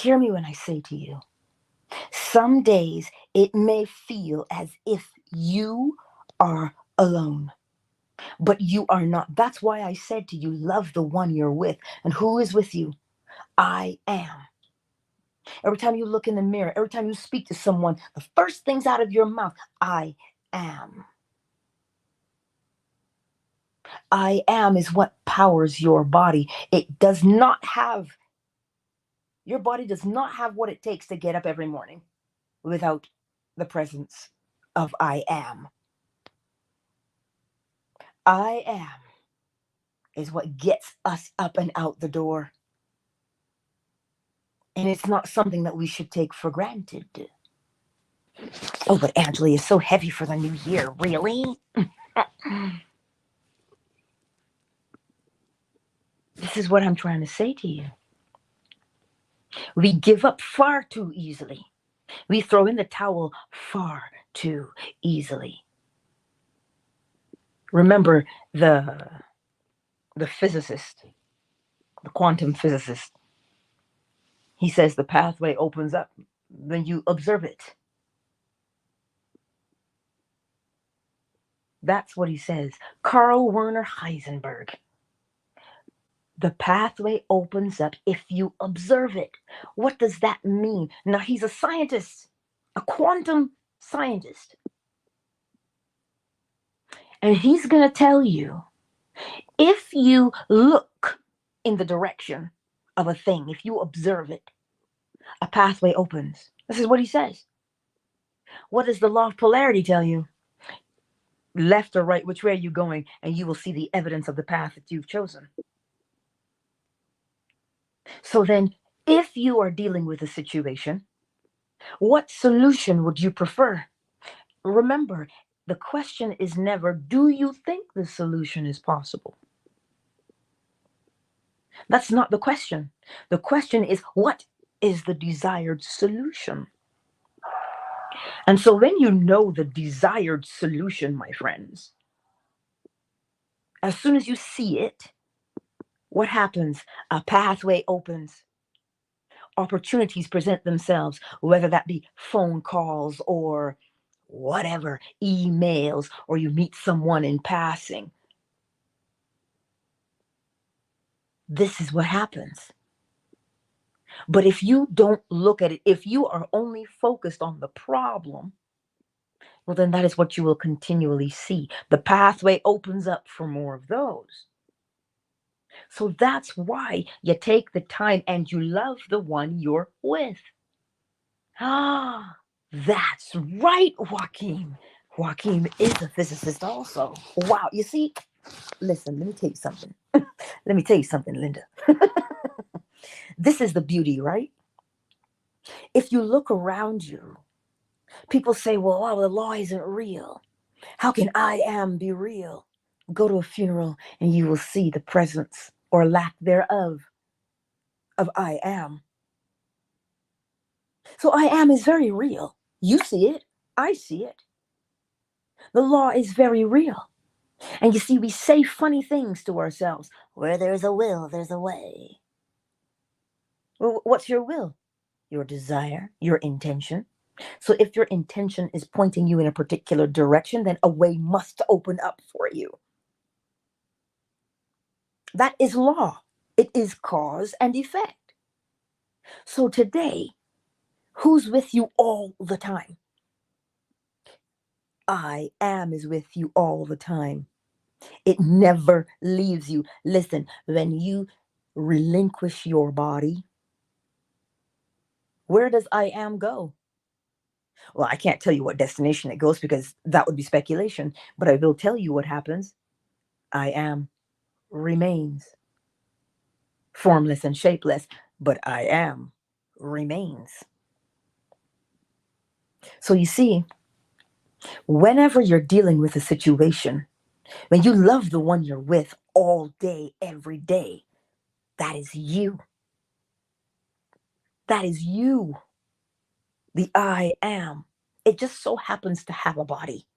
Hear me when I say to you, some days it may feel as if you are alone, but you are not. That's why I said to you, love the one you're with. And who is with you? I am. Every time you look in the mirror, every time you speak to someone, the first things out of your mouth, I am. I am is what powers your body. It does not have, your body does not have what it takes to get up every morning without the presence of I am. I am is what gets us up and out the door. And it's not something that we should take for granted. Oh, but Angela is so heavy for the new year. Really? This is what I'm trying to say to you. We give up far too easily. We throw in the towel far too easily. Remember the physicist, the quantum physicist. He says the pathway opens up when you observe it. That's what he says. Carl Werner Heisenberg. The pathway opens up if you observe it. What does that mean? Now, he's a scientist, a quantum scientist. And he's going to tell you, if you look in the direction of a thing, if you observe it, a pathway opens. This is what he says. What does the law of polarity tell you? Left or right, which way are you going? And you will see the evidence of the path that you've chosen. So then, if you are dealing with a situation, what solution would you prefer? Remember, the question is never, do you think the solution is possible? That's not the question. The question is, what is the desired solution? And so when you know the desired solution, my friends, as soon as you see it, what happens? A pathway opens. Opportunities present themselves, whether that be phone calls or whatever, emails, or you meet someone in passing. This is what happens. But if you don't look at it, if you are only focused on the problem, well, then that is what you will continually see. The pathway opens up for more of those. So that's why you take the time and you love the one you're with. Ah, that's right, Joaquin. Joaquin is a physicist also. Wow. You see, listen, let me tell you something. Let me tell you something, Linda. This is the beauty, right? If you look around you, people say, well, the law isn't real. How can I am be real? Go to a funeral and you will see the presence or lack thereof of I am. So I am is very real. You see it. I see it. The law is very real. And you see, we say funny things to ourselves. Where there's a will, there's a way. Well, what's your will? Your desire, your intention. So if your intention is pointing you in a particular direction, then a way must open up for you. That is law. It is cause and effect. So today, who's with you all the time? I am is with you all the time. It never leaves you. Listen, when you relinquish your body, where does I am go? Well, I can't tell you what destination it goes because that would be speculation, but I will tell you what happens. I am remains. Formless and shapeless, but I am remains. So you see, whenever you're dealing with a situation, when you love the one you're with all day, every day, that is you. That is you. The I am. It just so happens to have a body.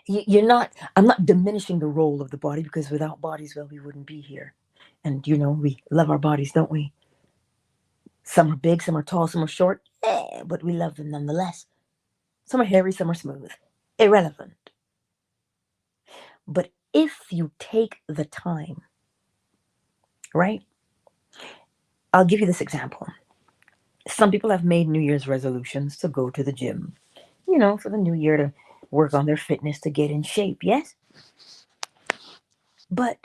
I'm not diminishing the role of the body because without bodies, well, we wouldn't be here. And we love our bodies, don't we? Some are big, some are tall, some are short, but we love them nonetheless. Some are hairy, some are smooth. Irrelevant. But if you take the time, right? I'll give you this example. Some people have made New Year's resolutions to go to the gym, for the new year to work on their fitness to get in shape, yes? But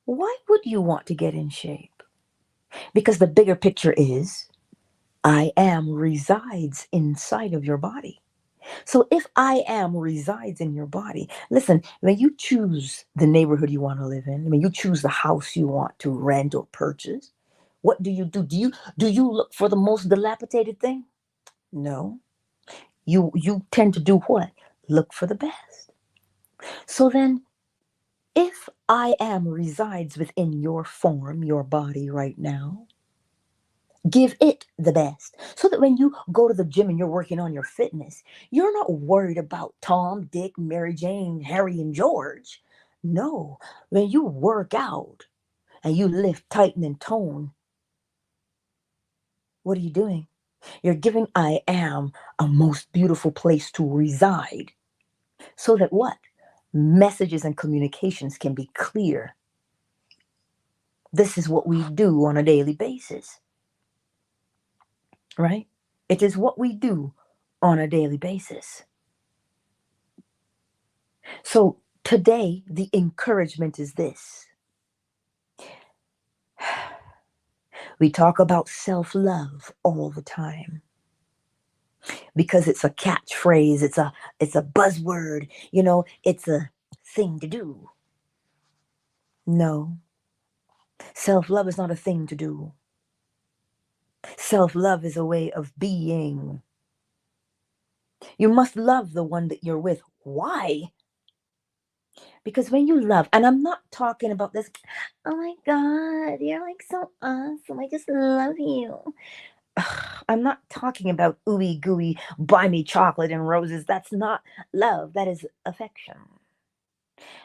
why would you want to get in shape? Because the bigger picture is I am resides inside of your body. So if I am resides in your body, listen, when you choose the neighborhood you want to live in, when you choose the house you want to rent or purchase, what do you do? Do you look for the most dilapidated thing? No. You tend to do what? Look for the best. So then if I am resides within your form, your body right now, give it the best so that when you go to the gym and you're working on your fitness, you're not worried about Tom, Dick, Mary Jane, Harry, and George. No, when you work out and you lift, tighten, and tone, what are you doing? You're giving I am a most beautiful place to reside so that what? Messages and communications can be clear. This is what we do on a daily basis, right? It is what we do on a daily basis. So today, the encouragement is this. We talk about self-love all the time because it's a catchphrase, it's a buzzword, it's a thing to do. No, self-love is not a thing to do. Self-love is a way of being. You must love the one that you're with. Why? Because when you love, and I'm not talking about this, oh my God, you're like so awesome. I just love you. I'm not talking about ooey gooey, buy me chocolate and roses. That's not love. That is affection.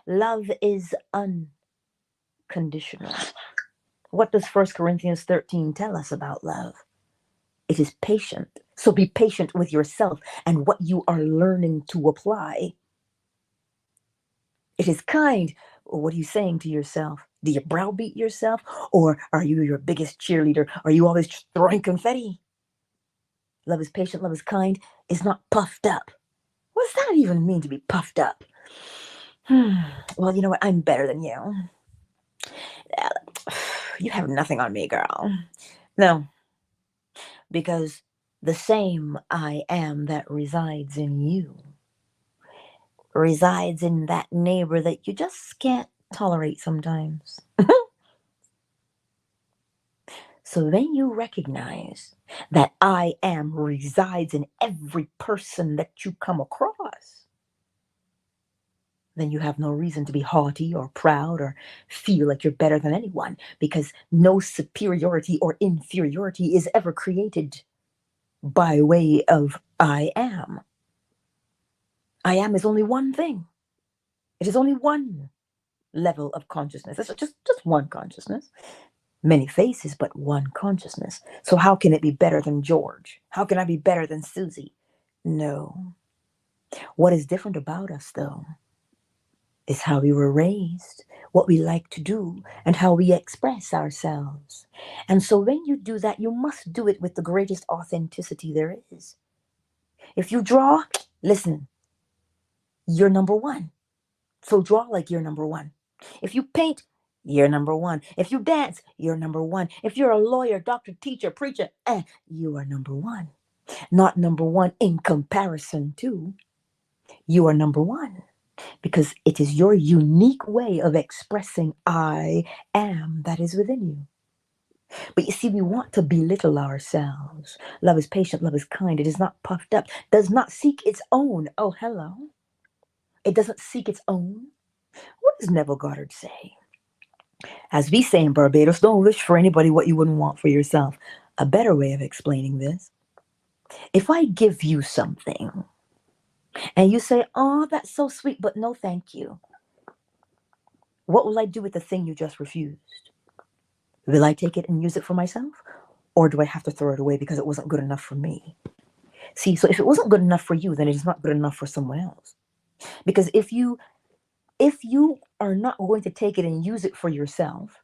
Love is unconditional. What does 1 Corinthians 13 tell us about love? It is patient. So be patient with yourself and what you are learning to apply. It is kind. What are you saying to yourself? Do you browbeat yourself? Or are you your biggest cheerleader? Are you always throwing confetti? Love is patient, love is kind, is not puffed up. What does that even mean to be puffed up? Well, you know what? I'm better than you. You have nothing on me, girl. No, because the same I am that resides in you resides in that neighbor that you just can't tolerate sometimes. So then you recognize that I am resides in every person that you come across. Then you have no reason to be haughty or proud or feel like you're better than anyone, because no superiority or inferiority is ever created by way of I am. I am is only one thing. It is only one level of consciousness. It's just one consciousness. Many faces, but one consciousness. So how can it be better than George? How can I be better than Susie? No. What is different about us, though, is how we were raised, what we like to do, and how we express ourselves. And so when you do that, you must do it with the greatest authenticity there is. If you draw, listen, you're number one. So draw like you're number one. If you paint, you're number one. If you dance, you're number one. If you're a lawyer, doctor, teacher, preacher, you are number one. Not number one in comparison to, you are number one. Because it is your unique way of expressing I am that is within you. But you see, we want to belittle ourselves. Love is patient, love is kind. It is not puffed up, does not seek its own. Oh, hello. It doesn't seek its own. What does Neville Goddard say? As we say in Barbados, don't wish for anybody what you wouldn't want for yourself. A better way of explaining this: if I give you something and you say, oh, that's so sweet, but no thank you, what will I do with the thing you just refused? Will I take it and use it for myself? Or do I have to throw it away because it wasn't good enough for me? See, so if it wasn't good enough for you, then it is not good enough for someone else. Because if you are not going to take it and use it for yourself,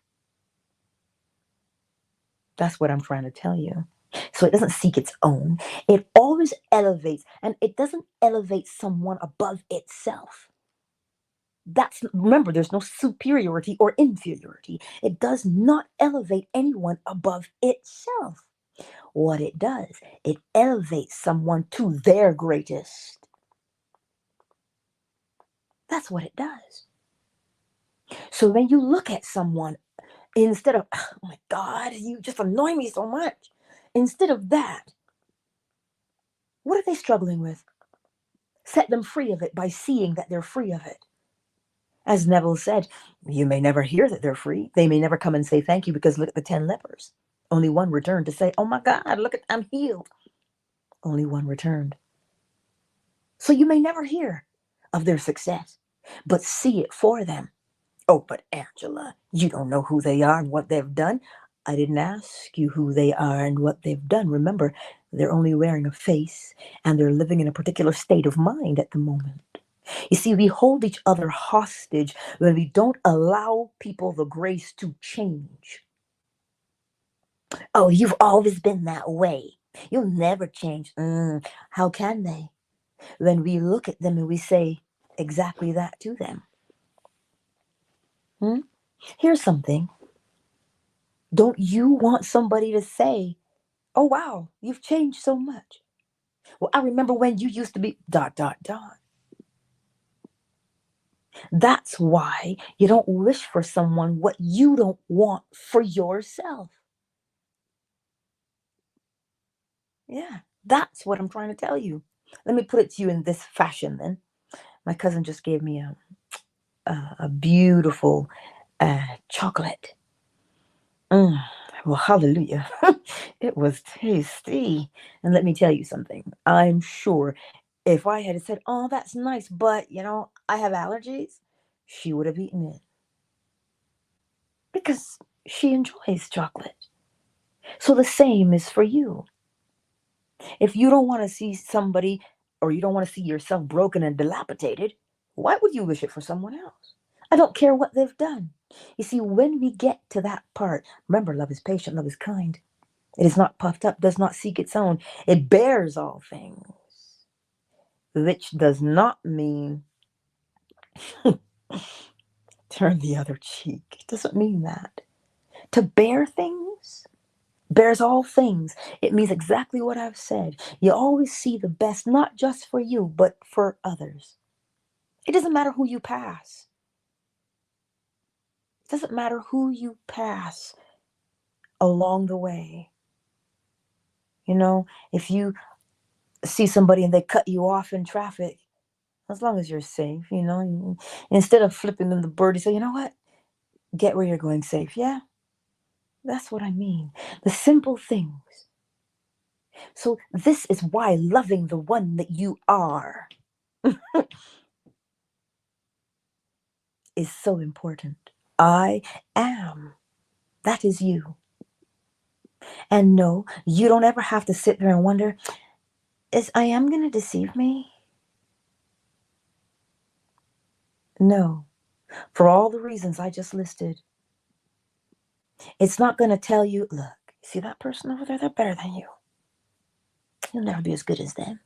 that's what I'm trying to tell you. So it doesn't seek its own. It always elevates, and it doesn't elevate someone above itself. Remember, there's no superiority or inferiority. It does not elevate anyone above itself. What it does, it elevates someone to their greatest. That's what it does. So when you look at someone, instead of, oh my God, you just annoy me so much, instead of that, what are they struggling with? Set them free of it by seeing that they're free of it. As Neville said, you may never hear that they're free. They may never come and say thank you, because look at the 10 lepers. Only one returned to say, oh my God, look at, I'm healed. Only one returned. So you may never hear of their success, but see it for them. Oh, but Angela, you don't know who they are and what they've done. I didn't ask you who they are and what they've done. Remember, they're only wearing a face, and they're living in a particular state of mind at the moment. You see, we hold each other hostage when we don't allow people the grace to change. Oh, you've always been that way. You'll never change. How can they? When we look at them and we say exactly that to them. Here's something. Don't you want somebody to say, oh, wow, you've changed so much? Well, I remember when you used to be ... That's why you don't wish for someone what you don't want for yourself. Yeah, that's what I'm trying to tell you. Let me put it to you in this fashion then. My cousin just gave me a beautiful chocolate. Well, hallelujah. It was tasty. And let me tell you something. I'm sure if I had said, oh, that's nice, but, I have allergies, she would have eaten it. Because she enjoys chocolate. So the same is for you. If you don't want to see somebody, or you don't want to see yourself broken and dilapidated, why would you wish it for someone else? I don't care what they've done. You see, when we get to that part, remember, love is patient, love is kind. It is not puffed up, does not seek its own. It bears all things, which does not mean turn the other cheek. It doesn't mean that. To bear things bears all things. It means exactly what I've said. You always see the best, not just for you, but for others. It doesn't matter who you pass. It doesn't matter who you pass along the way. If you see somebody and they cut you off in traffic, as long as you're safe, instead of flipping them the bird, you say, you know what? Get where you're going safe. Yeah, that's what I mean. The simple things. So this is why loving the one that you are is so important. I am. That is you. And no, you don't ever have to sit there and wonder, is I am going to deceive me? No. For all the reasons I just listed. It's not going to tell you, look, see that person over there? They're better than you. You'll never be as good as them.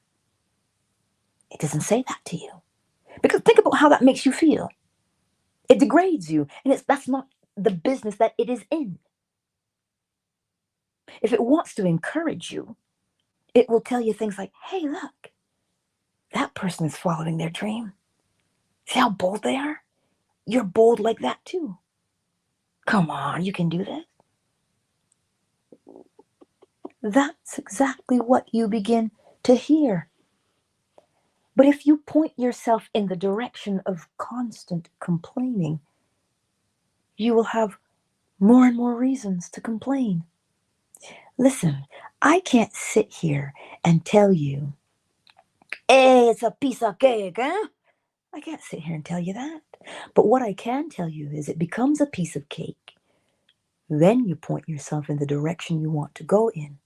It doesn't say that to you. Because think about how that makes you feel. It degrades you. And that's not the business that it is in. If it wants to encourage you, it will tell you things like, hey, look, that person is following their dream. See how bold they are? You're bold like that too. Come on, you can do this. That's exactly what you begin to hear. But if you point yourself in the direction of constant complaining, you will have more and more reasons to complain. Listen, I can't sit here and tell you, hey, it's a piece of cake, huh? I can't sit here and tell you that. But what I can tell you is it becomes a piece of cake Then you point yourself in the direction you want to go in.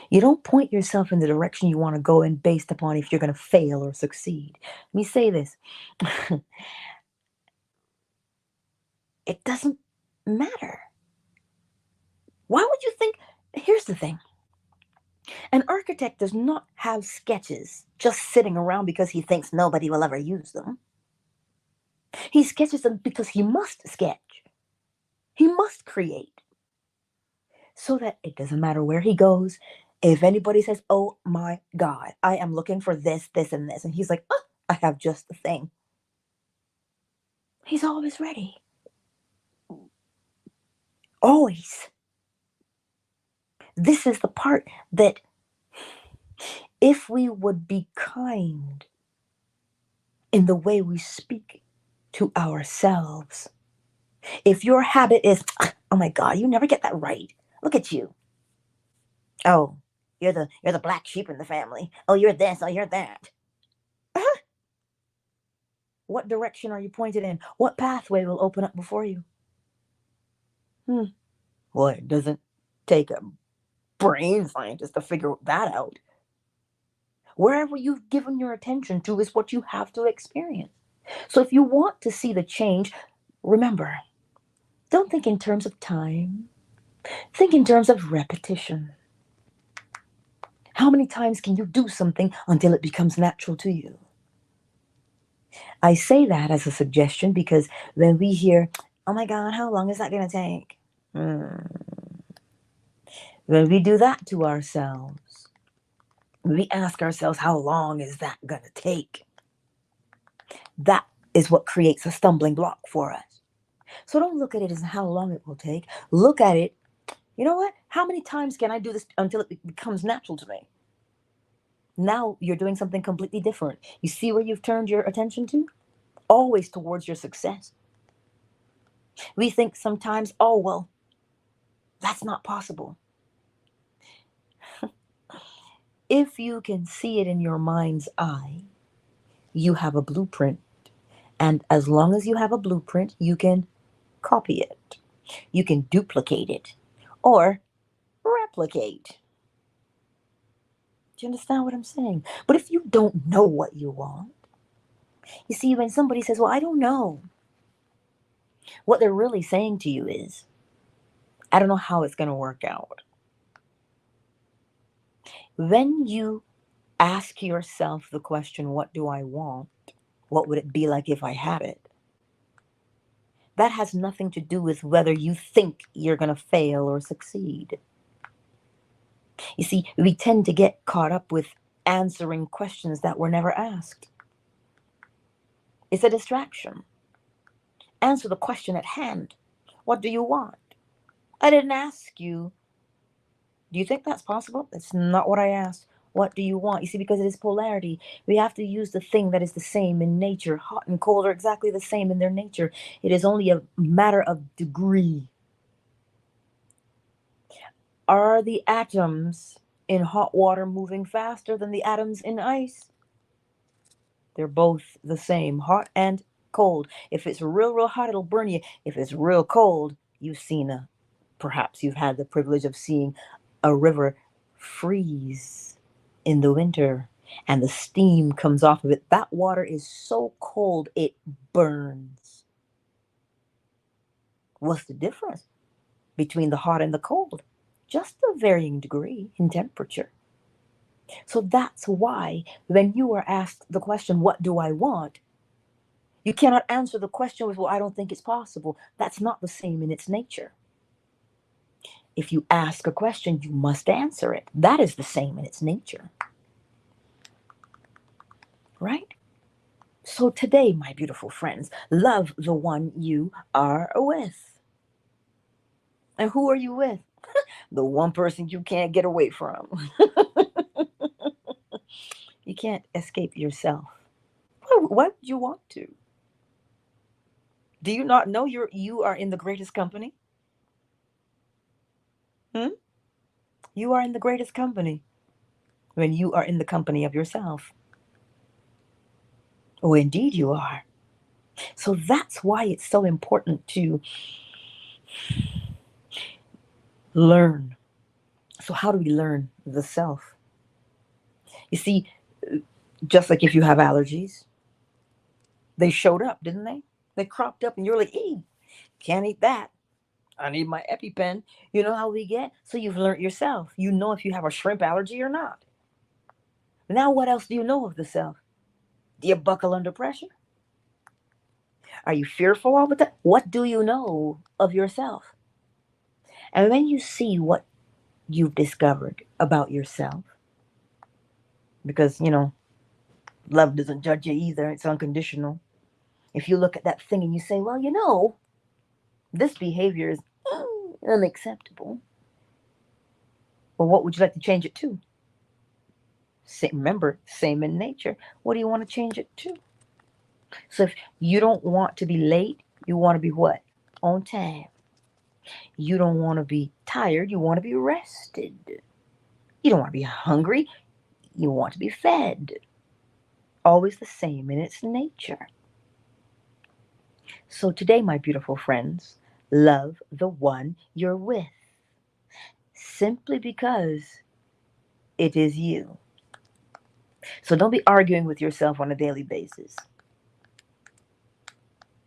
You don't point yourself in the direction you want to go in based upon if you're going to fail or succeed. Let me say this. It doesn't matter. Why would you think? Here's the thing. An architect does not have sketches just sitting around because he thinks nobody will ever use them. He sketches them because he must sketch. He must create. So that it doesn't matter where he goes. If anybody says, oh my God, I am looking for this, this, and this. And he's like, oh, I have just the thing. He's always ready. Always. This is the part that if we would be kind in the way we speak to ourselves, if your habit is, oh my God, you never get that right. Look at you. Oh, you're the black sheep in the family. Oh, you're this. Oh, you're that. What direction are you pointed in? What pathway will open up before you? Well, it doesn't take a brain scientist to figure that out. Wherever you've given your attention to is what you have to experience. So if you want to see the change, remember, don't think in terms of time. Think in terms of repetition. How many times can you do something until it becomes natural to you? I say that as a suggestion because when we hear, oh my God, how long is that going to take? When we do that to ourselves, we ask ourselves, how long is that going to take? That is what creates a stumbling block for us. So don't look at it as how long it will take. Look at it, you know what? How many times can I do this until it becomes natural to me? Now you're doing something completely different. You see where you've turned your attention to? Always towards your success. We think sometimes, oh, well, that's not possible. If you can see it in your mind's eye, you have a blueprint. And as long as you have a blueprint, you can copy it. You can duplicate it or replicate. Do you understand what I'm saying? But if you don't know what you want, you see, when somebody says, well, I don't know, what they're really saying to you is, I don't know how it's going to work out. When you ask yourself the question, what do I want? What would it be like if I had it? That has nothing to do with whether you think you're going to fail or succeed. You see, we tend to get caught up with answering questions that were never asked. It's a distraction. Answer the question at hand. What do you want? I didn't ask you, do you think that's possible? That's not what I asked. What do you want? You see, because it is polarity. We have to use the thing that is the same in nature. Hot and cold are exactly the same in their nature. It is only a matter of degree. Are the atoms in hot water moving faster than the atoms in ice? They're both the same, hot and cold. If it's real, real hot, it'll burn you. If it's real cold, perhaps you've had the privilege of seeing a river freeze in the winter and the steam comes off of it. That water is so cold, it burns. What's the difference between the hot and the cold? Just a varying degree in temperature. So that's why when you are asked the question, what do I want? You cannot answer the question with, well, I don't think it's possible. That's not the same in its nature. If you ask a question, you must answer it. That is the same in its nature. Right? So today, my beautiful friends, love the one you are with. And who are you with? The one person you can't get away from. You can't escape yourself. Why would you want to? Do you not know you are in the greatest company? You are in the greatest company when you are in the company of yourself. Oh, indeed you are. So that's why it's so important to Learn. So how do we learn the self? You see, just like if you have allergies, they showed up, didn't they? They cropped up and you're like, "Ee, can't eat that. I need my EpiPen." You know how we get? So you've learned yourself. You know if you have a shrimp allergy or not. Now what else do you know of the self? Do you buckle under pressure? Are you fearful all the time? What do you know of yourself? And when you see what you've discovered about yourself, because, love doesn't judge you either, it's unconditional. If you look at that thing and you say, well, this behavior is unacceptable, well, what would you like to change it to? Remember, same in nature. What do you want to change it to? So if you don't want to be late, you want to be what? On time. You don't want to be tired, you want to be rested. You don't want to be hungry, you want to be fed. Always the same in its nature. So today, my beautiful friends, love the one you're with. Simply because it is you. So don't be arguing with yourself on a daily basis.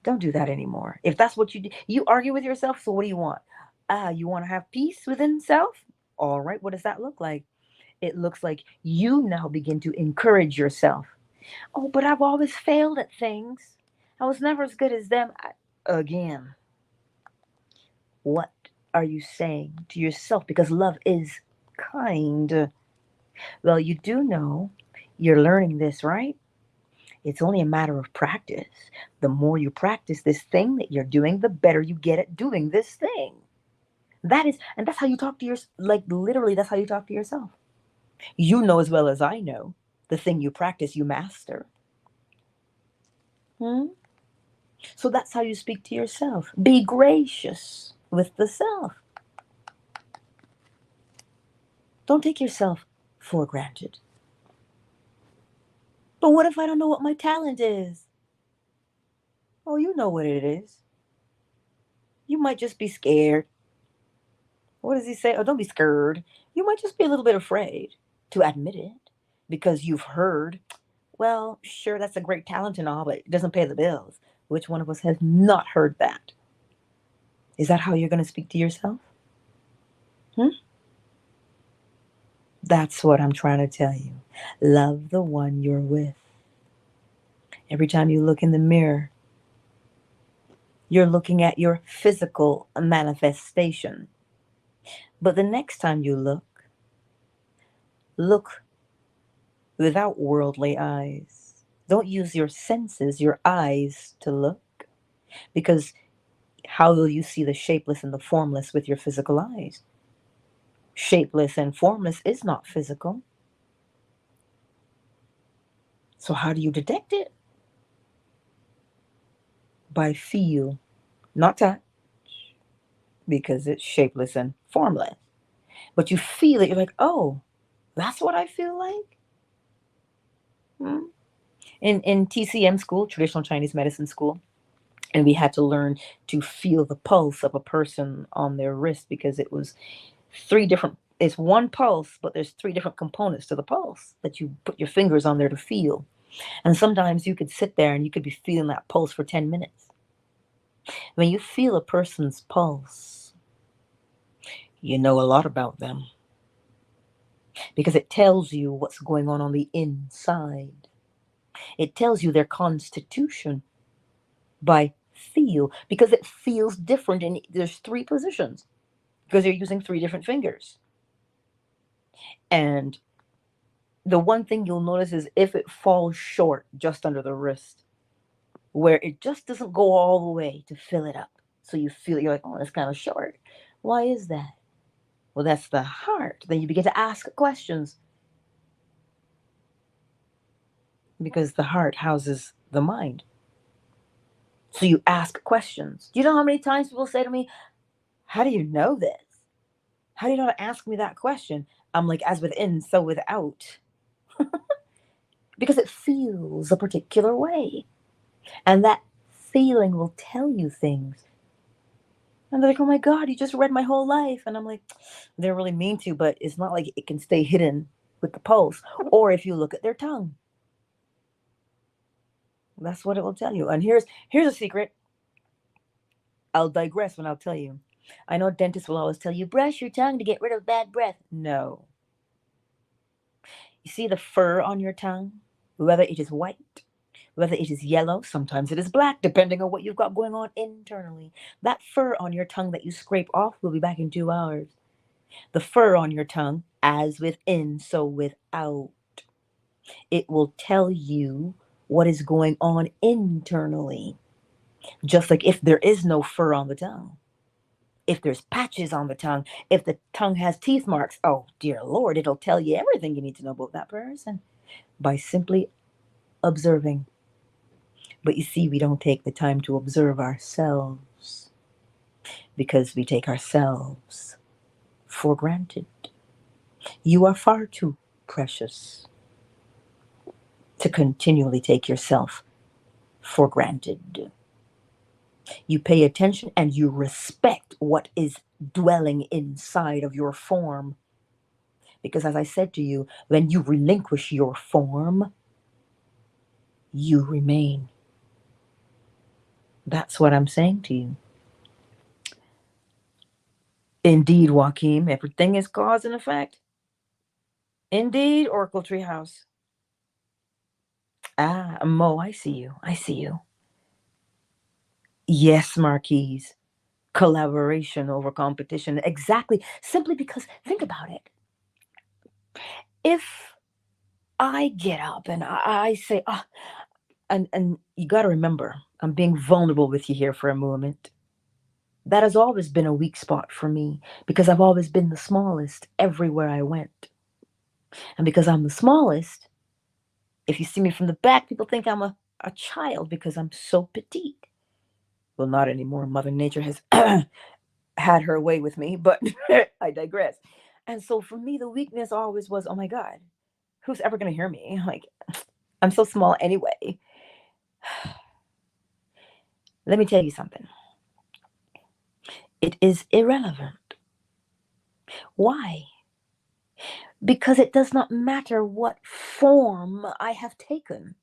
Don't do that anymore. If that's what you do, you argue with yourself, so what do you want? You want to have peace within self? All right, what does that look like? It looks like you now begin to encourage yourself. Oh, but I've always failed at things. I was never as good as them. Again, what are you saying to yourself? Because love is kind. Well, you do know you're learning this, right? It's only a matter of practice. The more you practice this thing that you're doing, the better you get at doing this thing. And that's how you talk to like literally, that's how you talk to yourself. You know as well as I know, the thing you practice, you master. Hmm? So that's how you speak to yourself. Be gracious with the self. Don't take yourself for granted. But what if I don't know what my talent is? Oh, you know what it is. You might just be scared. What does he say? Oh, don't be scared. You might just be a little bit afraid to admit it because you've heard, well, sure, that's a great talent and all, but it doesn't pay the bills. Which one of us has not heard that? Is that how you're going to speak to yourself? Hmm? That's what I'm trying to tell you. Love the one you're with. Every time you look in the mirror, you're looking at your physical manifestation. But the next time you look without worldly eyes. Don't use your senses, your eyes to look. Because how will you see the shapeless and the formless with your physical eyes? Shapeless and formless is not physical. So how do you detect it? By feel, not touch, because it's shapeless and formless. But you feel it, you're like, oh, that's what I feel like? Hmm? In TCM school, traditional Chinese medicine school, and we had to learn to feel the pulse of a person on their wrist because it was it's one pulse, but there's three different components to the pulse that you put your fingers on there to feel. And sometimes you could sit there and you could be feeling that pulse for 10 minutes. When you feel a person's pulse, you know a lot about them because it tells you what's going on the inside. It tells you their constitution by feel because it feels different and there's three positions because you're using three different fingers. And the one thing you'll notice is if it falls short just under the wrist, where it just doesn't go all the way to fill it up. So you're like, oh, it's kind of short. Why is that? Well, that's the heart. Then you begin to ask questions because the heart houses the mind. So you ask questions. Do you know how many times people say to me, how do you know this? How do you know how to ask me that question? I'm like, as within, so without. Because it feels a particular way. And that feeling will tell you things. And they're like, oh my God, you just read my whole life. And I'm like, they really mean to, but it's not like it can stay hidden with the post. Or if you look at their tongue, that's what it will tell you. And here's a secret. I'll digress when I'll tell you. I know dentists will always tell you, brush your tongue to get rid of bad breath. No. You see the fur on your tongue? Whether it is white, whether it is yellow, sometimes it is black, depending on what you've got going on internally. That fur on your tongue that you scrape off will be back in 2 hours. The fur on your tongue, as within, so without. It will tell you what is going on internally. Just like if there is no fur on the tongue, if there's patches on the tongue, if the tongue has teeth marks, oh dear Lord, it'll tell you everything you need to know about that person by simply observing. But you see, we don't take the time to observe ourselves because we take ourselves for granted. You are far too precious to continually take yourself for granted. You pay attention and you respect what is dwelling inside of your form. Because as I said to you, when you relinquish your form, you remain. That's what I'm saying to you. Indeed, Joaquin, everything is cause and effect. Indeed, Oracle Treehouse. Ah, Mo, I see you. I see you. Yes, Marquise. Collaboration over competition. Exactly. Simply because, think about it. If I get up and I say, oh, and you got to remember, I'm being vulnerable with you here for a moment. That has always been a weak spot for me because I've always been the smallest everywhere I went. And because I'm the smallest, if you see me from the back, people think I'm a child because I'm so petite. Well, not anymore. Mother Nature has had her way with me, but I digress. And so for me, the weakness always was, oh my God, who's ever going to hear me? Like, I'm so small anyway. Let me tell you something. It is irrelevant. Why? Because it does not matter what form I have taken.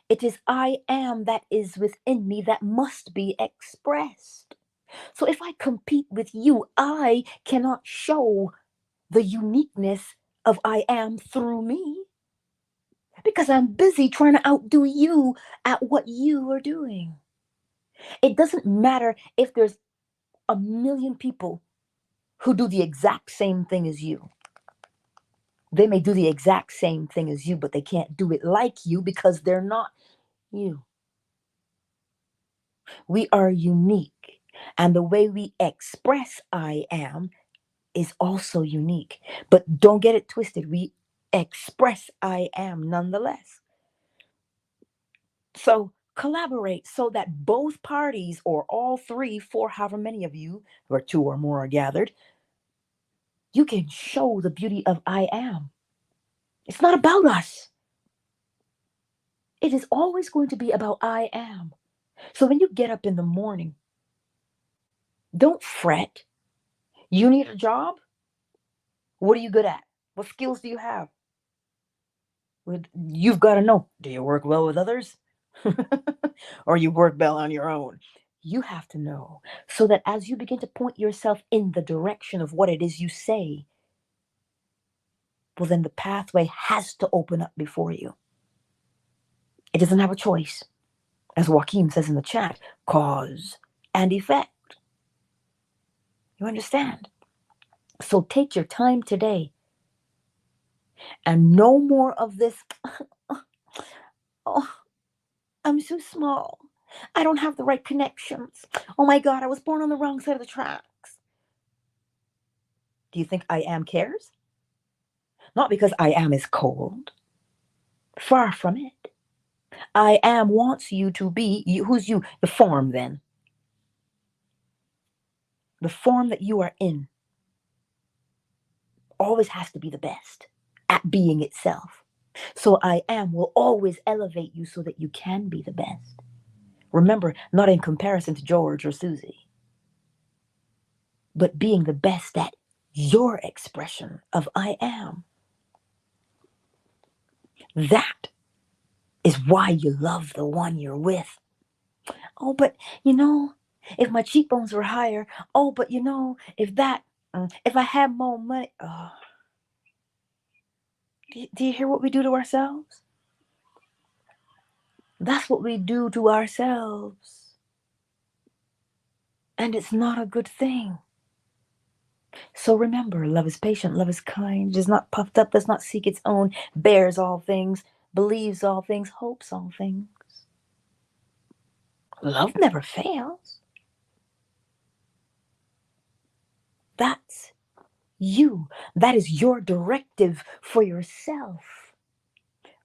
It is I am that is within me that must be expressed. So if I compete with you, I cannot show the uniqueness of I am through me because I'm busy trying to outdo you at what you are doing. It doesn't matter if there's a million people who do the exact same thing as you. They may do the exact same thing as you, but they can't do it like you because they're not you. We are unique. And the way we express I am is also unique. But don't get it twisted. We express I am nonetheless. So collaborate so that both parties, or all three, four, however many of you, or two or more are gathered, you can show the beauty of I am. It's not about us. It is always going to be about I am. So when you get up in the morning, don't fret. You need a job? What are you good at? What skills do you have? You've got to know. Do you work well with others? Or you work well on your own? You have to know so that as you begin to point yourself in the direction of what it is you say, well, then the pathway has to open up before you. It doesn't have a choice. As Joaquin says in the chat, cause and effect. You understand? So take your time today and no more of this. Oh, I'm so small. I don't have the right connections. Oh my God, I was born on the wrong side of the tracks. Do you think I am cares? Not because I am is cold. Far from it. I am wants you to be. You, who's you? The form, then. The form that you are in always has to be the best at being itself. So I am will always elevate you so that you can be the best. Remember, not in comparison to George or Susie, but being the best at your expression of I am. That is why you love the one you're with. Oh, but if my cheekbones were higher, oh, but if I had more money, oh, do you hear what we do to ourselves? That's what we do to ourselves. And it's not a good thing. So remember, love is patient, love is kind, is not puffed up, does not seek its own, bears all things, believes all things, hopes all things. Love never fails. That's you. That is your directive for yourself.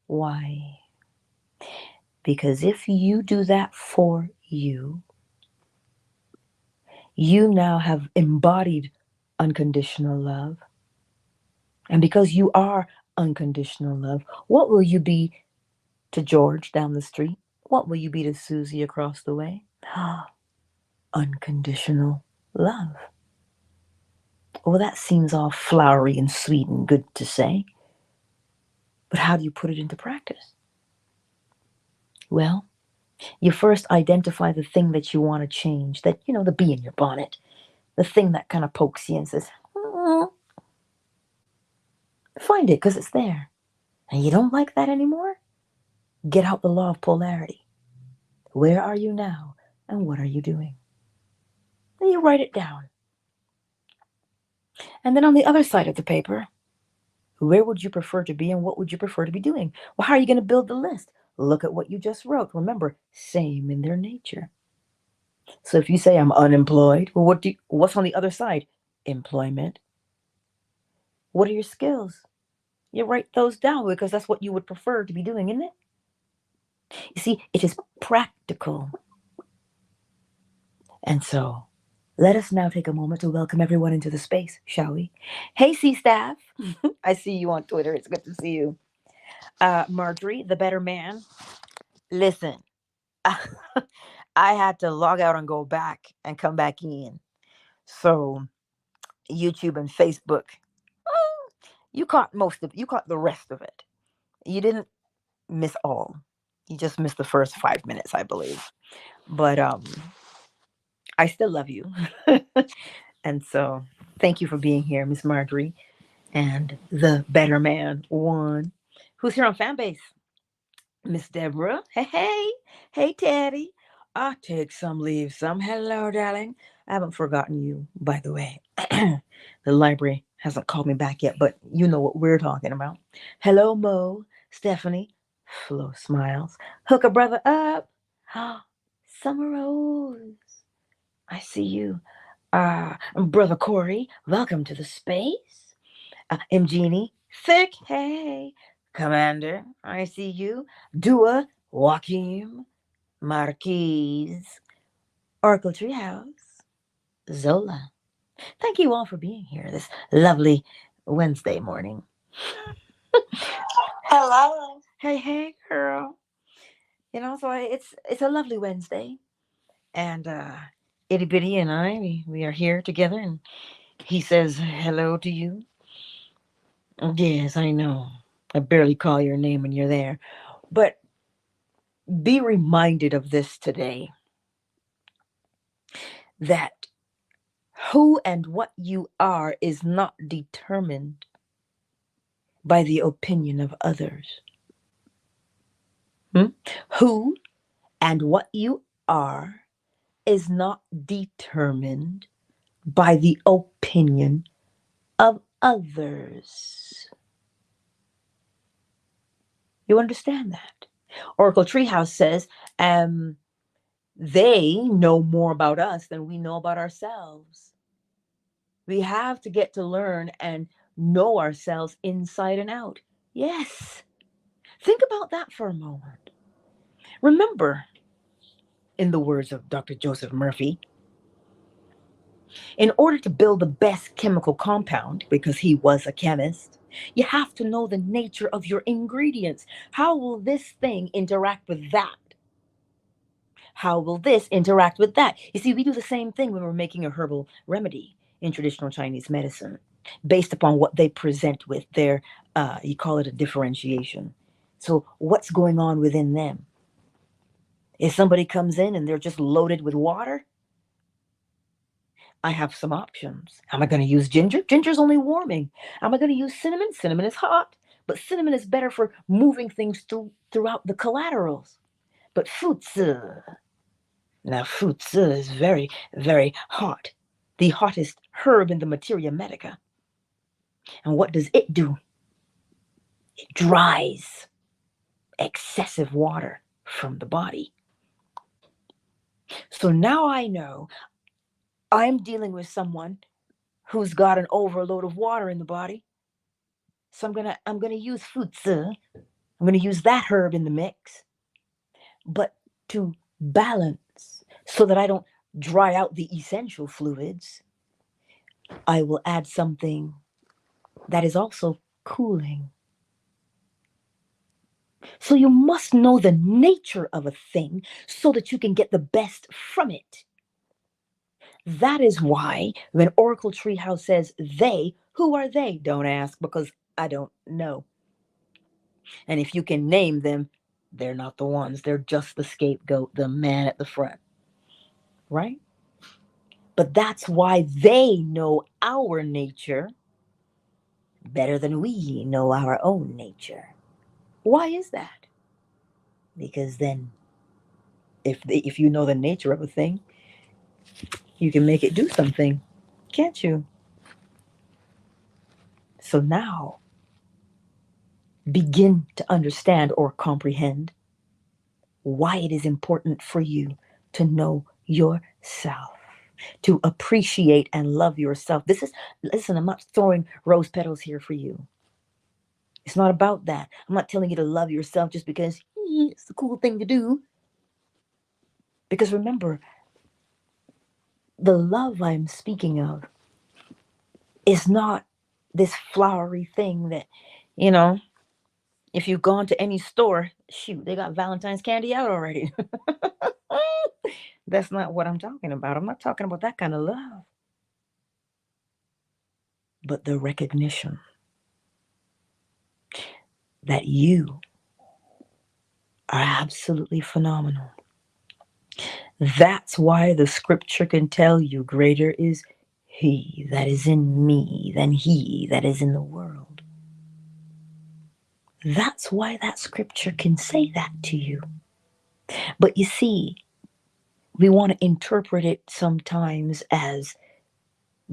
Why? Because if you do that for you, you now have embodied unconditional love. And because you are unconditional love, what will you be to George down the street? What will you be to Susie across the way? Unconditional love. Well, that seems all flowery and sweet and good to say. But how do you put it into practice? Well, you first identify the thing that you want to change, that, the bee in your bonnet, the thing that kind of pokes you and says, find it because it's there. And you don't like that anymore? Get out the law of polarity. Where are you now and what are you doing? And you write it down. And then on the other side of the paper, where would you prefer to be and what would you prefer to be doing? Well, how are you going to build the list? Look at what you just wrote. Remember, same in their nature. So if you say I'm unemployed, well, what's on the other side? Employment. What are your skills? You write those down because that's what you would prefer to be doing, isn't it? You see, it is practical. And so let us now take a moment to welcome everyone into the space, shall we? Hey, C-Staff. I see you on Twitter. It's good to see you. Marjorie, the better man. Listen, I had to log out and go back and come back in. So YouTube and Facebook, you caught the rest of it. You didn't miss all. You just missed the first 5 minutes, I believe. But I still love you. And so thank you for being here, Miss Marjorie and the better man one. Who's here on Fanbase? Miss Deborah. Hey, Teddy. I take some, leave some. Hello, darling. I haven't forgotten you, by the way. The library hasn't called me back yet, but you know what we're talking about. Hello, Mo, Stephanie, Flo Smiles. Hook a brother up. Summer Rose. I see you. Brother Corey, welcome to the space. M. Jeannie, Thick, hey. Commander, I see you. Dua, Joaquim, Marquise, Oracle Treehouse, Zola. Thank you all for being here this lovely Wednesday morning. Hello. Hey, girl. So it's a lovely Wednesday, and Itty Bitty and I we are here together, and he says hello to you. Yes, I know. I barely call your name when you're there, but be reminded of this today, that who and what you are is not determined by the opinion of others. Who and what you are is not determined by the opinion of others. You understand that? Oracle Treehouse says, they know more about us than we know about ourselves. We have to get to learn and know ourselves inside and out. Yes. Think about that for a moment. Remember, in the words of Dr. Joseph Murphy, in order to build the best chemical compound, because he was a chemist, you have to know the nature of your ingredients. How will this thing interact with that? How will this interact with that? You see, we do the same thing when we're making a herbal remedy in traditional Chinese medicine, based upon what they present with their, you call it a differentiation. So, what's going on within them? If somebody comes in and they're just loaded with water, I have some options. Am I going to use ginger? Ginger's only warming. Am I going to use cinnamon? Cinnamon is hot, but cinnamon is better for moving things throughout the collaterals. But futsu, now futsu is very, very hot. The hottest herb in the materia medica. And what does it do? It dries excessive water from the body. So now I know I'm dealing with someone who's got an overload of water in the body. So I'm gonna use futsu. I'm gonna use that herb in the mix, but to balance so that I don't dry out the essential fluids, I will add something that is also cooling. So you must know the nature of a thing so that you can get the best from it. That is why when Oracle Treehouse says they, who are they? Don't ask, because I don't know. And if you can name them, they're not the ones. They're just the scapegoat, the man at the front. Right? But that's why they know our nature better than we know our own nature. Why is that? Because then, if you know the nature of a thing, you can make it do something, can't you? So now, begin to understand or comprehend why it is important for you to know yourself, to appreciate and love yourself. Listen, I'm not throwing rose petals here for you. It's not about that. I'm not telling you to love yourself just because it's the cool thing to do. Because remember, the love I'm speaking of is not this flowery thing that, you know, if you've gone to any store, shoot, they got Valentine's candy out already. That's not what I'm talking about. I'm not talking about that kind of love. But the recognition that you are absolutely phenomenal. That's why the scripture can tell you greater is he that is in me than he that is in the world. That's why that scripture can say that to you. But you see, we want to interpret it sometimes as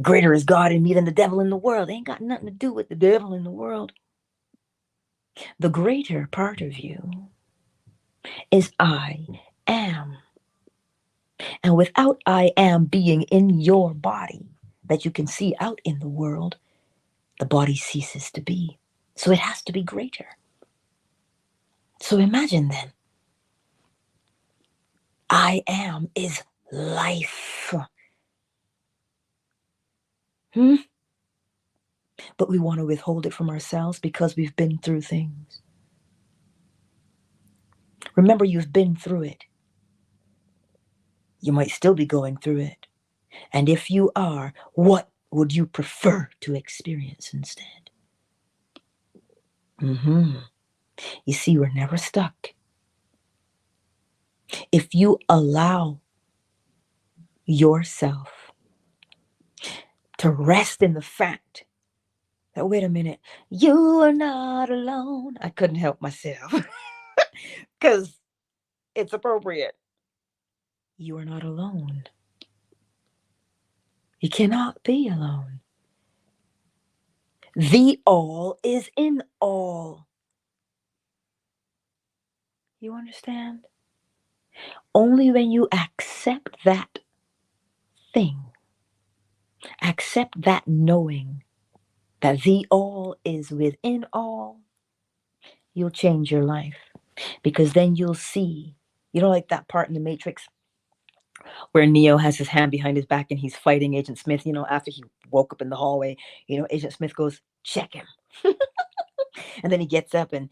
greater is God in me than the devil in the world. It ain't got nothing to do with the devil in the world. The greater part of you is I am. And without I am being in your body that you can see out in the world, the body ceases to be. So it has to be greater. So imagine then, I am is life. But we want to withhold it from ourselves because we've been through things. Remember, you've been through it. You might still be going through it. And if you are, what would you prefer to experience instead? You see, we're never stuck. If you allow yourself to rest in the fact that, wait a minute, you are not alone. I couldn't help myself because it's appropriate. You are not alone. You cannot be alone. The all is in all. You understand? Only when you accept that thing, accept that knowing that the all is within all, you'll change your life. Because then you'll see, like that part in the Matrix where Neo has his hand behind his back and he's fighting Agent Smith, after he woke up in the hallway, Agent Smith goes, check him. And then he gets up and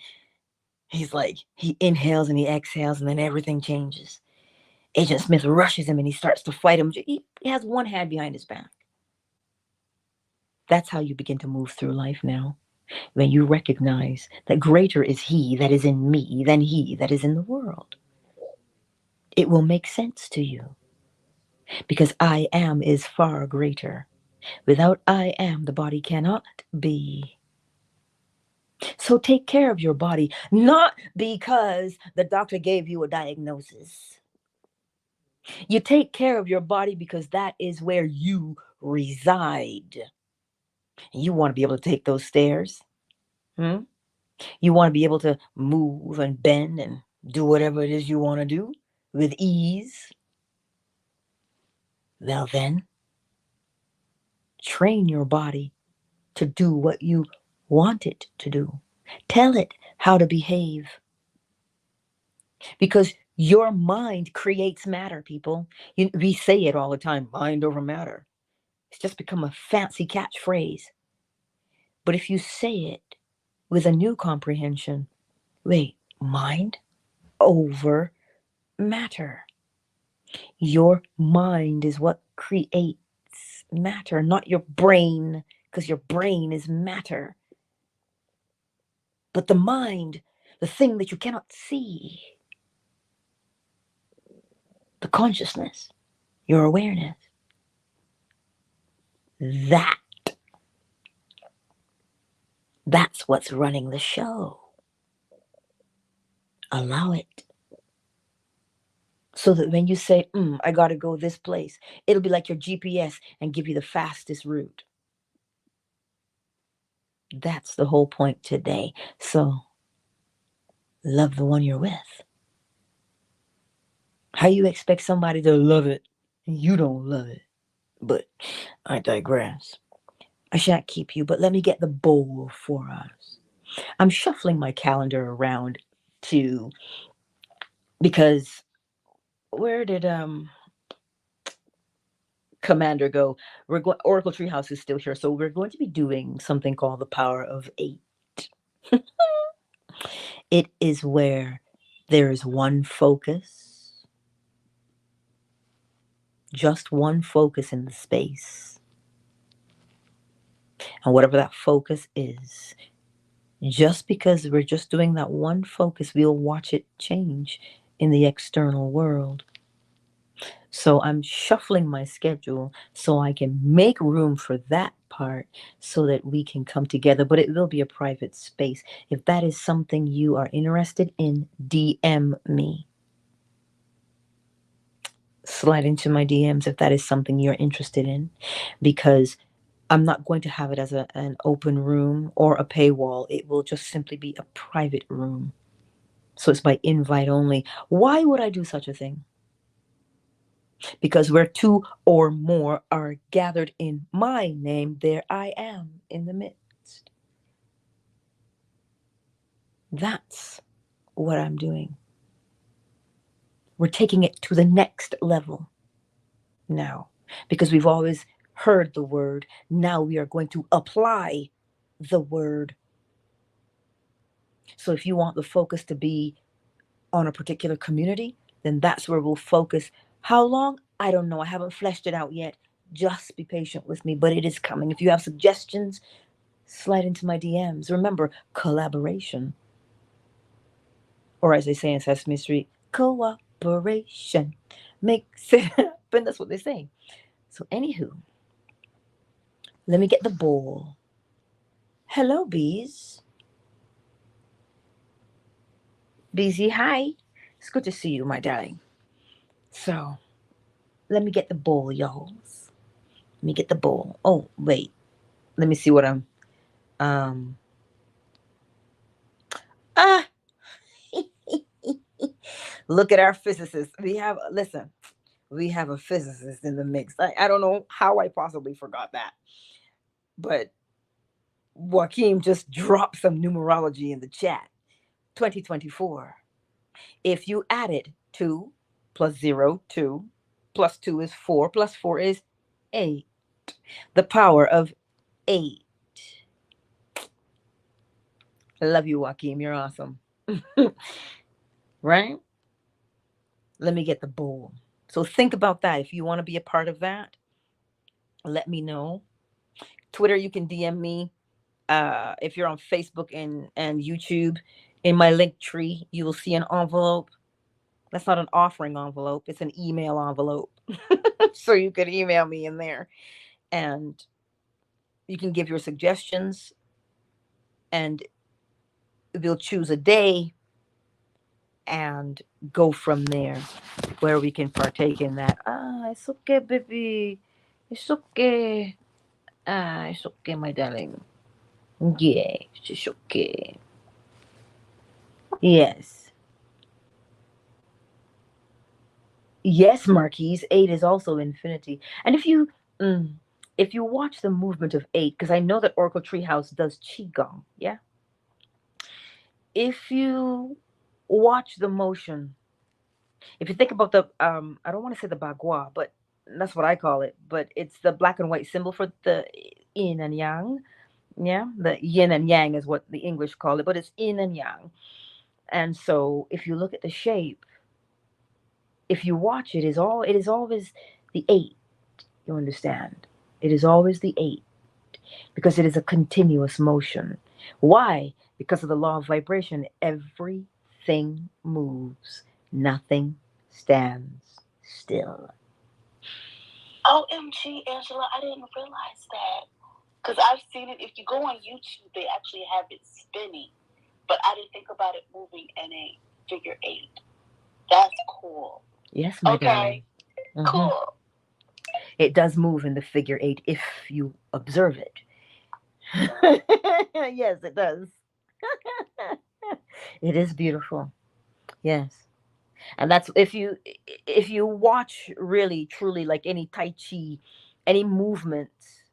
he's like, he inhales and he exhales and then everything changes. Agent Smith rushes him and he starts to fight him. He has one hand behind his back. That's how you begin to move through life now. When you recognize that greater is he that is in me than he that is in the world. It will make sense to you because I am is far greater. Without I am, the body cannot be. So take care of your body, not because the doctor gave you a diagnosis. You take care of your body because that is where you reside. You want to be able to take those stairs. Hmm? You want to be able to move and bend and do whatever it is you want to do with ease. Well, then, train your body to do what you want it to do. Tell it how to behave. Because your mind creates matter, people. We say it all the time, mind over matter. It's just become a fancy catchphrase. But if you say it with a new comprehension, wait, mind over matter. Your mind is what creates matter, not your brain, because your brain is matter. But the mind, the thing that you cannot see, the consciousness, your awareness, that that's what's running the show. Allow it. So that when you say, I got to go this place, it'll be like your GPS and give you the fastest route. That's the whole point today. So love the one you're with. How you expect somebody to love it and you don't love it? But I digress. I shan't keep you, but let me get the bowl for us. I'm shuffling my calendar around to, because where did Commander go? We're going. Oracle Treehouse is still here, so we're going to be doing something called the Power of 8. It is where there is one focus, just one focus in the space, and whatever that focus is, just because we're just doing that one focus, we'll watch it change in the external world. So I'm shuffling my schedule so I can make room for that part so that we can come together, but it will be a private space. If that is something you are interested in, DM me. Slide into my DMs if that is something you're interested in, because I'm not going to have it as an open room or a paywall. It will just simply be a private room. So it's by invite only. Why would I do such a thing? Because where two or more are gathered in my name, there I am in the midst. That's what I'm doing. We're taking it to the next level now, because we've always heard the word. Now we are going to apply the word. So if you want the focus to be on a particular community, then that's where we'll focus. How long? I don't know. I haven't fleshed it out yet. Just be patient with me, but it is coming. If you have suggestions, slide into my DMs. Remember, collaboration. Or as they say in Sesame Street, cooperation makes it happen. That's what they say. So anywho, let me get the bowl. Hello, bees. Beezy, hi. It's good to see you, my darling. So let me get the bowl, y'all. Let me get the bowl. Oh, wait. Let me see what I'm ah look at our physicist. We have a physicist in the mix. I don't know how I possibly forgot that. But Joaquin just dropped some numerology in the chat. 2024. If you added 2 plus 0, 2, plus 2 is 4, plus 4 is 8. The power of 8. I love you, Joaquin. You're awesome. Right? Let me get the bowl. So think about that. If you want to be a part of that, let me know. Twitter, you can DM me. If you're on Facebook and YouTube, in my link tree, you will see an envelope. That's not an offering envelope, it's an email envelope. So you can email me in there and you can give your suggestions and we'll choose a day and go from there where we can partake in that. It's okay, baby. It's okay. It's okay, my darling. Yeah, it's okay. Yes. Yes, Marquise. Eight is also infinity. And mm, if you watch the movement of eight, because I know that Oracle Treehouse does qigong, yeah. If you watch the motion, if you think about the I don't want to say the bagua, but that's what I call it. But it's the black and white symbol for the yin and yang. Yeah, the yin and yang is what the English call it, but it's yin and yang. And so if you look at the shape, if you watch it is always the eight. You understand? It is always the eight because it is a continuous motion. Why? Because of the law of vibration. Everything moves, nothing stands still. OMG, Angela, I didn't realize that. Because I've seen it. If you go on YouTube, they actually have it spinning. But I didn't think about it moving in a figure eight. That's cool. Yes, my darling. Okay, cool. It does move in the figure eight if you observe it. Yes, it does. It is beautiful. Yes. And that's if you watch really truly like any tai chi, any movements,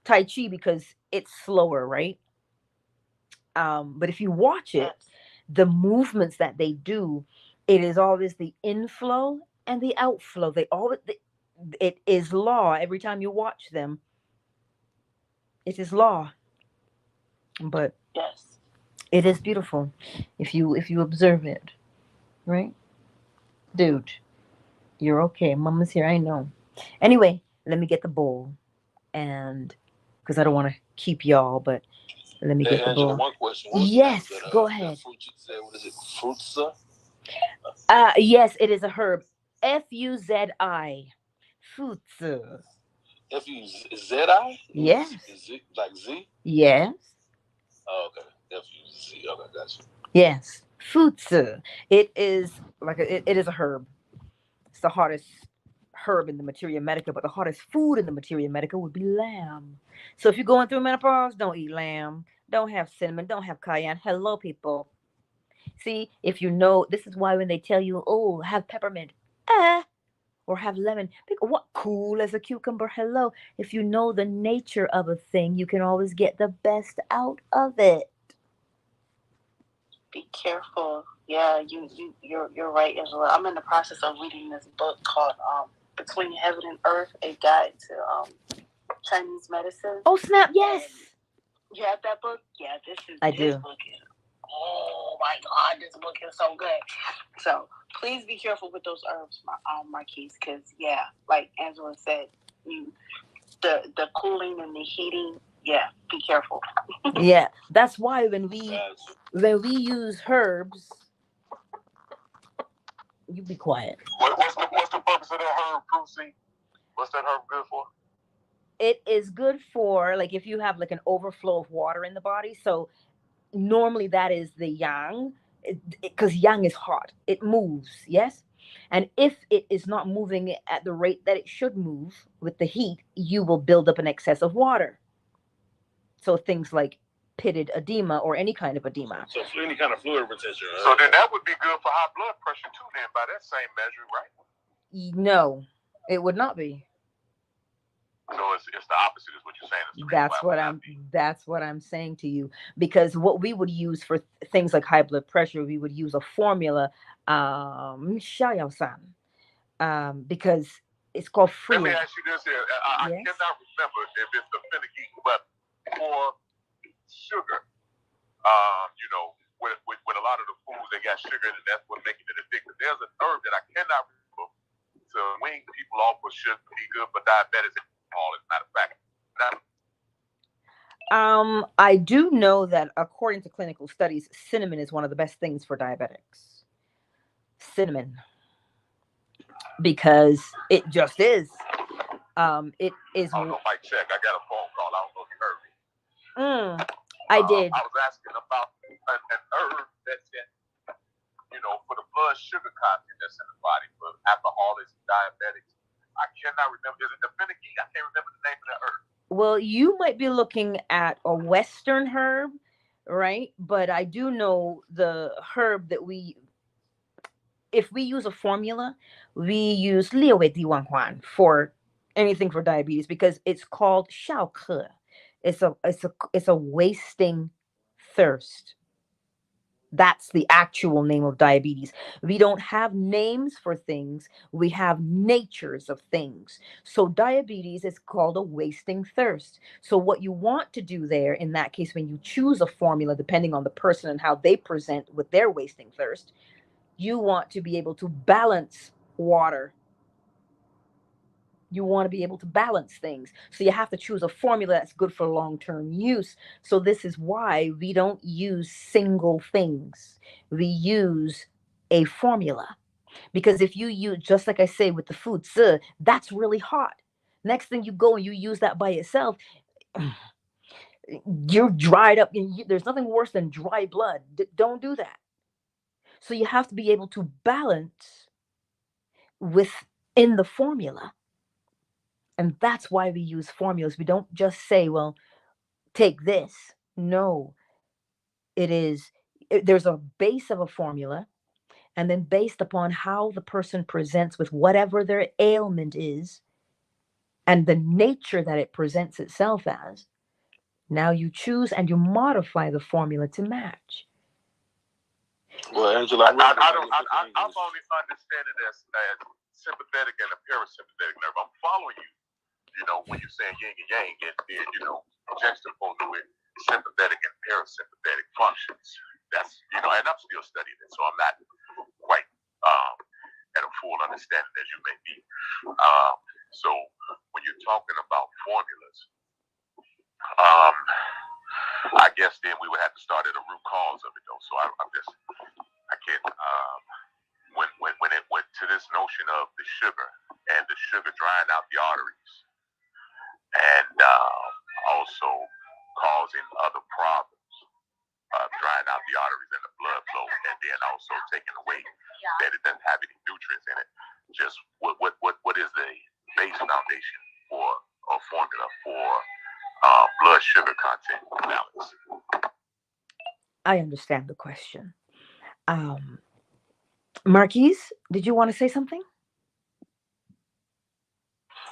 tai chi, because it's slower, right? But if you watch it, the movements that they do, it is always the inflow and the outflow. It is law every time you watch them. It is law. But yes, it is beautiful if you observe it, right? Dude, you're okay. Mama's here, I know. Anyway, let me get the bowl, and because I don't want to keep y'all, but let me get the bowl. One question. Yes, go ahead. Fruit you said, what is it? Fruitsa? Yes, it is a herb. Fuzi. Futsu. Fuzi? Yes. Like Z? Yes. Oh, okay. Fuz. Okay, gotcha. Yes. Futsu. It is it is a herb. It's the hottest herb in the materia medica, but the hottest food in the materia medica would be lamb. So if you're going through menopause, don't eat lamb. Don't have cinnamon. Don't have cayenne. Hello, people. See, if you know, this is why when they tell you, oh, have peppermint, or have lemon, what cool as a cucumber? Hello. If you know the nature of a thing, you can always get the best out of it. Be careful. Yeah, you're right, Angela. I'm in the process of reading this book called Between Heaven and Earth, a guide to Chinese medicine. Oh snap! Yes. And you have that book? Yeah, this do. Book is, oh my God, this book is so good. So please be careful with those herbs, Marquise, because yeah, like Angela said, the cooling and the heating. Yeah, be careful. Yeah, that's why when we use herbs, you be quiet. What's the purpose of that herb, Fruity? What's that herb good for? It is good for like if you have like an overflow of water in the body. So normally that is the yang, because yang is hot. It moves, yes. And if it is not moving at the rate that it should move with the heat, you will build up an excess of water. So things like pitted edema or any kind of edema. So for any kind of fluid retention. Right? So then that would be good for high blood pressure too then by that same measure, right? No, it would not be. No, it's the opposite is what you're saying. That's what I'm saying to you. Because what we would use for things like high blood pressure, we would use a formula, Shaosan, because it's called free. Let me ask you this here. I cannot remember if it's the finicky, but for sugar, with a lot of the foods they got sugar, and that's what making it addictive. There's an herb that I cannot remember. to wean people off of sugar, be good for diabetes and all, as a matter of fact. I do know that according to clinical studies, cinnamon is one of the best things for diabetics. Cinnamon. Because it just is. It is. I don't know, Mike, check. I got a phone call. I don't know if you heard me. I did. I was asking about an herb that's in, for the blood sugar content that's in the body for alcoholics and diabetics. I cannot remember. Is it the finicky? I can't remember the name of the herb. Well, you might be looking at a Western herb, right? But I do know the herb that if we use a formula, we use Liu Wei Di Wang Huan for anything for diabetes because it's called Xiao Ke. It's a wasting thirst. That's the actual name of diabetes. We don't have names for things. We have natures of things. So diabetes is called a wasting thirst. So what you want to do there, in that case, when you choose a formula, depending on the person and how they present with their wasting thirst, you want to be able to balance water. You want to be able to balance things. So you have to choose a formula that's good for long-term use. So this is why we don't use single things. We use a formula. Because if you use, just like I say with the food, that's really hot. Next thing you go and you use that by itself, you're dried up. There's nothing worse than dry blood. Don't do that. So you have to be able to balance within the formula. And that's why we use formulas. We don't just say, well, take this. No, there's a base of a formula. And then based upon how the person presents with whatever their ailment is and the nature that it presents itself as, now you choose and you modify the formula to match. Well, Angela, I'm only understanding as sympathetic and a parasympathetic nerve. I'm following you. When you're saying yin and yang, and juxtaposing with sympathetic and parasympathetic functions. That's and I'm still studying it, so I'm not quite at a full understanding as you may be. So when you're talking about formulas, I guess then we would have to start at the root cause of it, though. So I can't. When it went to this notion of the sugar and the sugar drying out the arteries, and also causing other problems, drying out the arteries and the blood flow, and then also taking away that it doesn't have any nutrients in it. Just what is the base foundation for a formula for blood sugar content balance? I understand the question. Marquise, did you want to say something?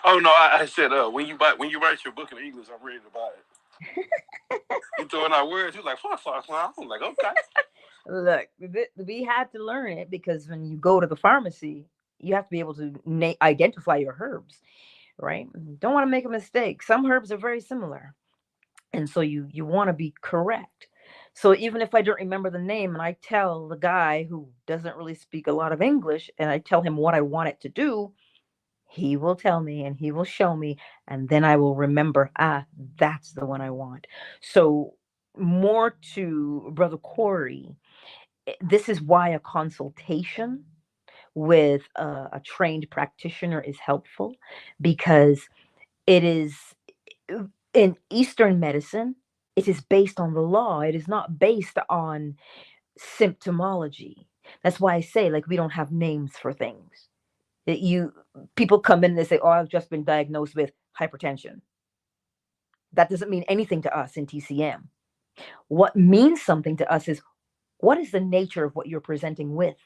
Oh no, I said when you write your book in English, I'm ready to buy it. You throwing out words, you're like fuck. I'm like, okay. Look, we had to learn it because when you go to the pharmacy, you have to be able to identify your herbs, right? Don't want to make a mistake. Some herbs are very similar, and so you want to be correct. So even if I don't remember the name and I tell the guy who doesn't really speak a lot of English and I tell him what I want it to do, he will tell me and he will show me, and then I will remember, that's the one I want. So more to Brother Corey, this is why a consultation with a trained practitioner is helpful, because it is in Eastern medicine, it is based on the law. It is not based on symptomology. That's why I say, like, we don't have names for things. People come in and they say, oh, I've just been diagnosed with hypertension. That doesn't mean anything to us in TCM. What means something to us is, what is the nature of what you're presenting with?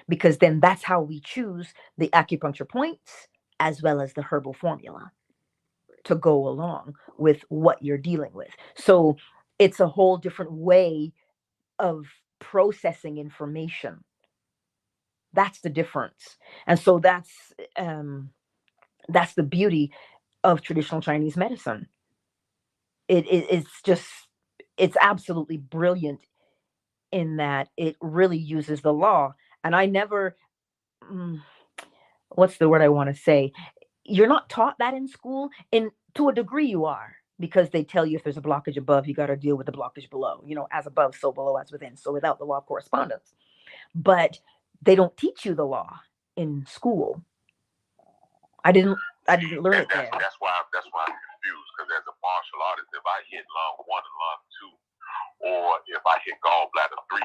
Because then that's how we choose the acupuncture points as well as the herbal formula to go along with what you're dealing with. So it's a whole different way of processing information. That's the difference. And so that's the beauty of traditional Chinese medicine. It's absolutely brilliant in that it really uses the law. And I never what's the word I want to say? You're not taught that in school. And to a degree you are, because they tell you if there's a blockage above, you got to deal with the blockage below. As above, so below, as within. So without the law of correspondence. But they don't teach you the law in school. I didn't learn it there. That's why I'm confused, because as a martial artist, if I hit lung 1 and lung 2, or if I hit gallbladder 3,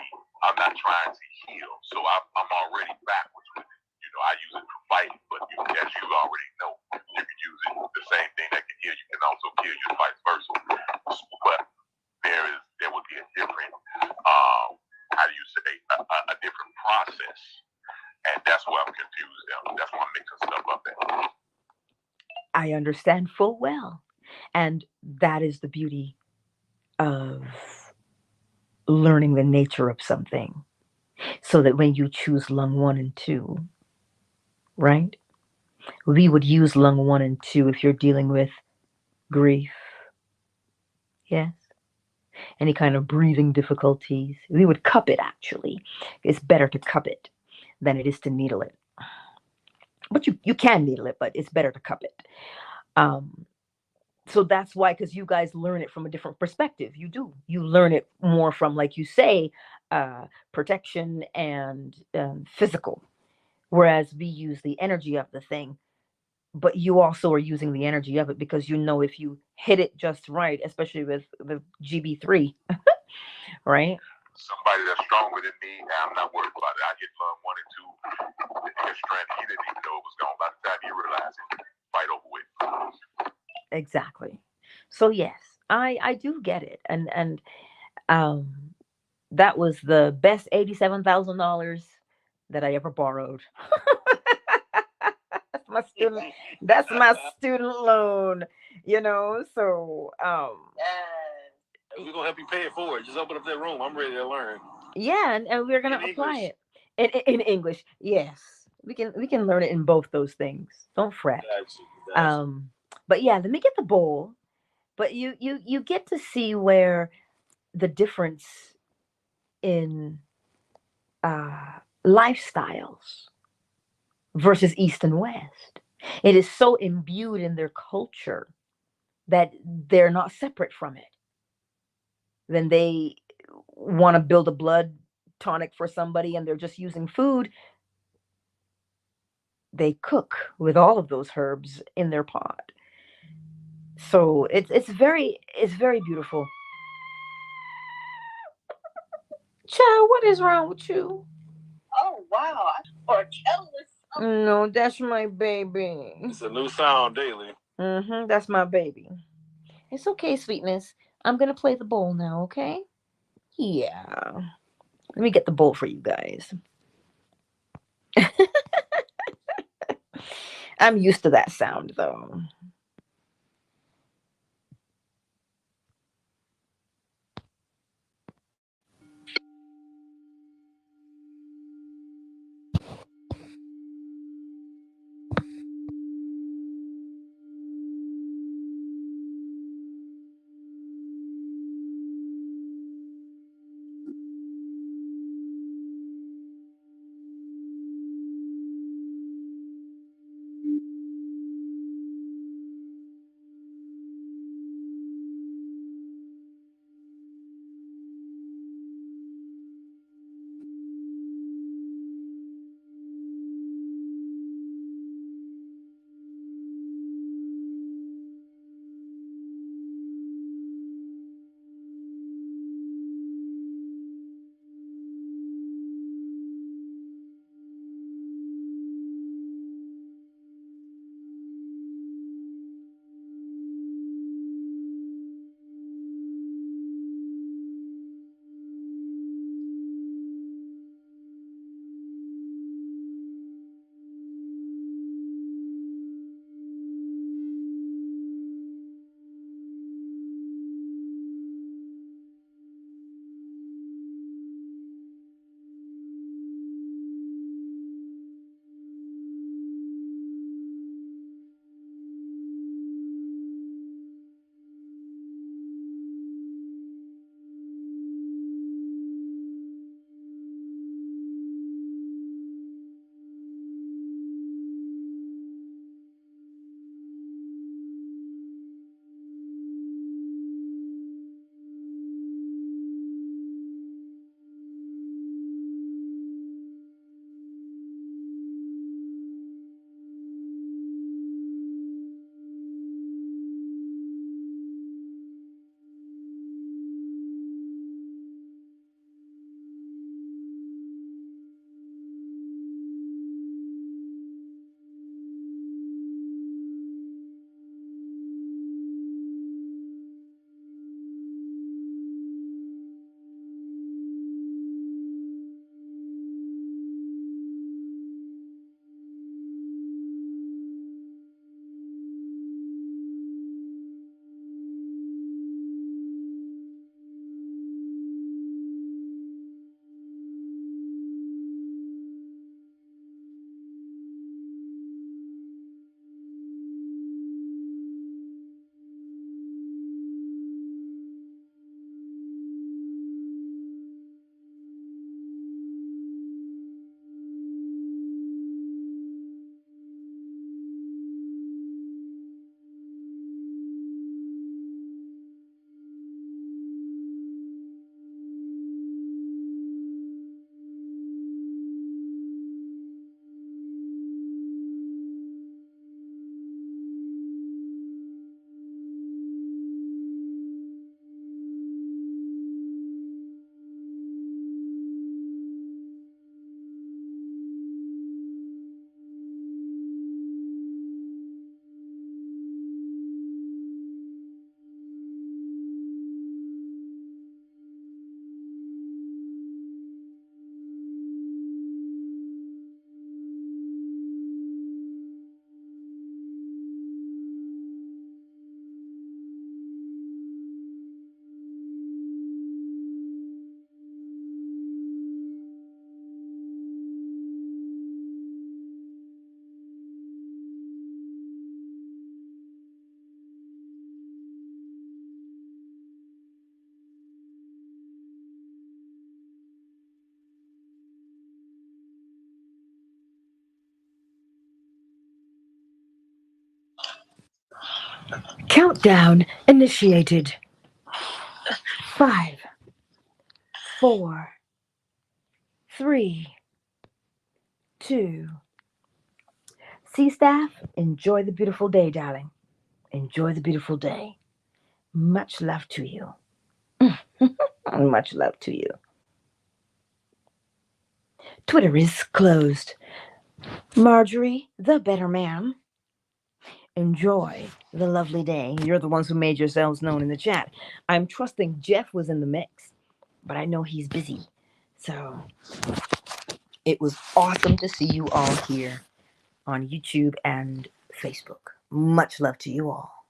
I'm not trying to heal. So I'm already backwards with it. I use it for fighting, but as you already know, you can use it. The same thing that can heal you can also kill you, and vice versa. But there would be a different, how do you say, a different process. And that's where I'm confused now. That's why I'm mixing stuff up there. I understand full well. And that is the beauty of learning the nature of something. So that when you choose lung 1 and 2, right? We would use lung 1 and 2 if you're dealing with grief. Yes. Any kind of breathing difficulties. We would cup it, actually. It's better to cup it than it is to needle it. But you can needle it, but it's better to cup it. So that's why, because you guys learn it from a different perspective. You do. You learn it more from, like you say, protection and physical. Whereas we use the energy of the thing. But you also are using the energy of it, because if you hit it just right, especially with the GB3, right? Somebody that's stronger than me, I'm not worried about it. I hit lung 1 and 2. The nigga strength, he didn't even know it was gone. By the time you realize it, fight over with. Exactly. So yes, I do get it, and that was the best $87,000 that I ever borrowed. That's my student loan, so we're gonna help you pay it forward. Just open up that room. I'm ready to learn. Yeah, and we're gonna apply it in English. Yes, we can learn it in both those things. Don't fret. Gotcha. But yeah, let me get the bowl. But you get to see where the difference in lifestyles versus East and West. It is so imbued in their culture that they're not separate from it. Then they want to build a blood tonic for somebody and they're just using food. They cook with all of those herbs in their pot. So it's very beautiful. Child, what is wrong with you? Oh wow, I'm jealous. No, that's my baby. It's a new sound daily. That's my baby. It's okay, sweetness. I'm gonna play the bowl now, okay? Yeah. Let me get the bowl for you guys. I'm used to that sound though. Countdown initiated. 5, 4, 3, 2. See, staff, enjoy the beautiful day, darling. Enjoy the beautiful day. Much love to you. Much love to you. Twitter is closed. Marjorie, the better man. Enjoy the lovely day. You're the ones who made yourselves known in the chat. I'm trusting Jeff was in the mix, but I know he's busy. So it was awesome to see you all here on YouTube and Facebook. Much love to you all.